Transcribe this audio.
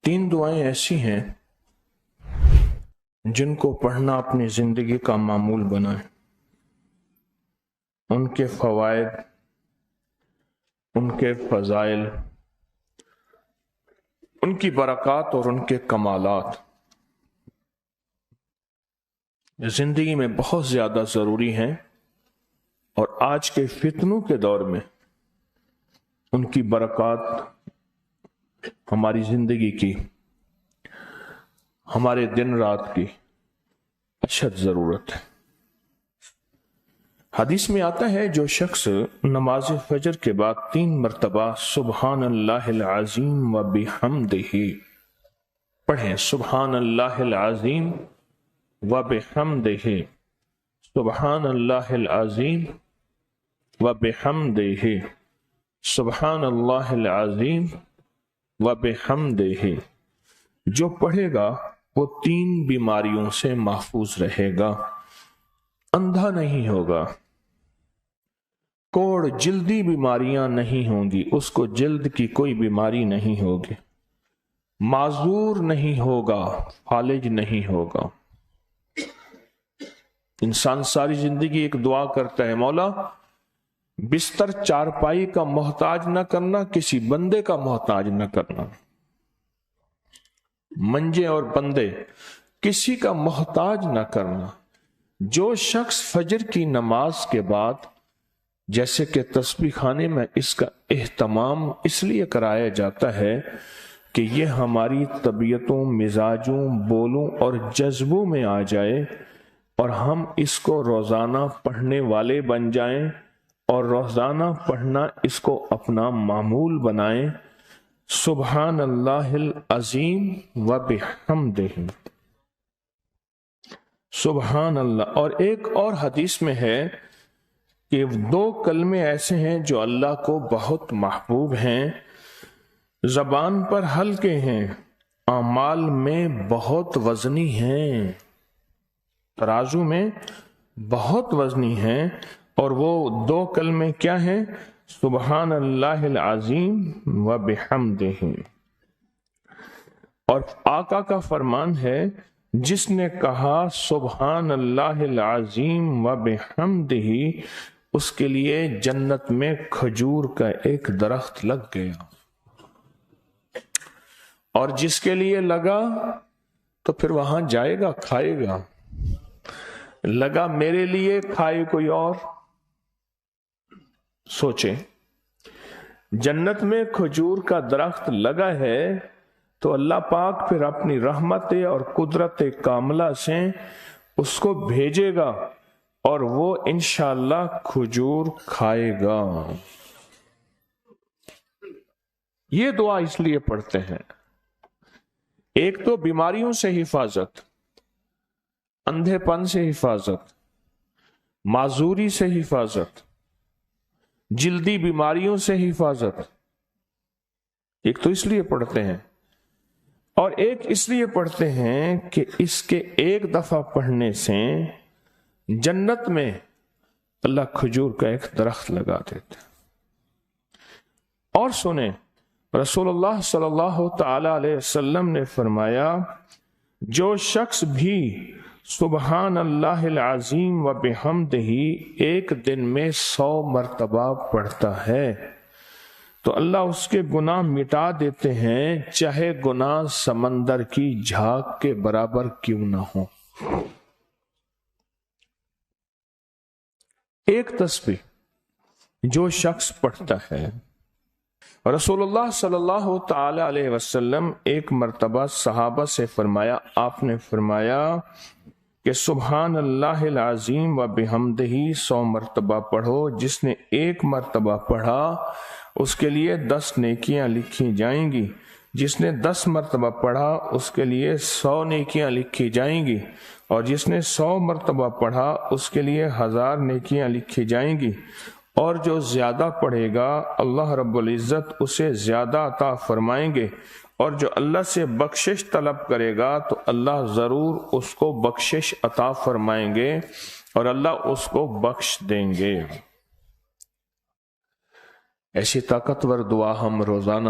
تین دعائیں ایسی ہیں جن کو پڑھنا اپنی زندگی کا معمول بنائیں. ان کے فوائد، ان کے فضائل، ان کی برکات اور ان کے کمالات زندگی میں بہت زیادہ ضروری ہیں، اور آج کے فتنوں کے دور میں ان کی برکات ہماری زندگی کی، ہمارے دن رات کی اشد ضرورت ہے. حدیث میں آتا ہے جو شخص نماز فجر کے بعد 3 مرتبہ سبحان اللہ العظیم و بحمدہ پڑھیں، سبحان اللہ العظیم و بحمدہ، سبحان اللہ العظیم و بحمدہ، سبحان اللہ العظیم و بحمدہ، جو پڑھے گا وہ 3 بیماریوں سے محفوظ رہے گا. اندھا نہیں ہوگا، کوڑ جلدی بیماریاں نہیں ہوں گی، اس کو جلد کی کوئی بیماری نہیں ہوگی، معذور نہیں ہوگا، فالج نہیں ہوگا. انسان ساری زندگی ایک دعا کرتا ہے، مولا بستر چارپائی کا محتاج نہ کرنا، کسی بندے کا محتاج نہ کرنا. منجے اور بندے کسی کا محتاج نہ کرنا. جو شخص فجر کی نماز کے بعد، جیسے کہ تسبیح خانے میں اس کا اہتمام اس لیے کرایا جاتا ہے کہ یہ ہماری طبیعتوں، مزاجوں، بولوں اور جذبوں میں آ جائے اور ہم اس کو روزانہ پڑھنے والے بن جائیں اور روزانہ پڑھنا اس کو اپنا معمول بنائیں. سبحان اللہ العظیم و بحمدہ، سبحان اللہ. اور ایک اور حدیث میں ہے کہ 2 کلمے ایسے ہیں جو اللہ کو بہت محبوب ہیں، زبان پر ہلکے ہیں، اعمال میں بہت وزنی ہیں، ترازو میں بہت وزنی ہیں. اور وہ 2 کلمے کیا ہیں؟ سبحان اللہ العظیم و بحمدہ. اور آقا کا فرمان ہے، جس نے کہا سبحان اللہ العظیم و بحمدہ، اس کے لیے جنت میں کھجور کا ایک درخت لگ گیا. اور جس کے لیے لگا تو پھر وہاں جائے گا، کھائے گا. لگا میرے لیے، کھائے کوئی اور. سوچیں، جنت میں کھجور کا درخت لگا ہے تو اللہ پاک پھر اپنی رحمت اور قدرت کاملہ سے اس کو بھیجے گا اور وہ انشاءاللہ کھجور کھائے گا. یہ دعا اس لیے پڑھتے ہیں، ایک تو بیماریوں سے حفاظت، اندھے پن سے حفاظت، معذوری سے حفاظت، جلدی بیماریوں سے حفاظت. ایک تو اس لیے پڑھتے ہیں، اور ایک اس لیے پڑھتے ہیں کہ اس کے ایک دفعہ پڑھنے سے جنت میں اللہ کھجور کا ایک درخت لگا دیتا. اور سنیں، رسول اللہ صلی اللہ تعالی علیہ وسلم نے فرمایا، جو شخص بھی سبحان اللہ العظیم و بحمدہ ایک دن میں 100 مرتبہ پڑھتا ہے تو اللہ اس کے گناہ مٹا دیتے ہیں، چاہے گناہ سمندر کی جھاگ کے برابر کیوں نہ ہو. ایک تسبیح جو شخص پڑھتا ہے. رسول اللہ صلی اللہ تعالی علیہ وسلم ایک مرتبہ صحابہ سے فرمایا، آپ نے فرمایا کہ سبحان اللہ العظیم و بحمدہ 100 مرتبہ پڑھو. جس نے 1 مرتبہ پڑھا اس کے لیے 10 نیکیاں لکھی جائیں گی، جس نے 10 مرتبہ پڑھا اس کے لیے 100 نیکیاں لکھی جائیں گی، اور جس نے 100 مرتبہ پڑھا اس کے لیے 1000 نیکیاں لکھی جائیں گی. اور جو زیادہ پڑھے گا اللہ رب العزت اسے زیادہ عطا فرمائیں گے، اور جو اللہ سے بخشش طلب کرے گا تو اللہ ضرور اس کو بخشش عطا فرمائیں گے اور اللہ اس کو بخش دیں گے. ایسی طاقتور دعا ہم روزانہ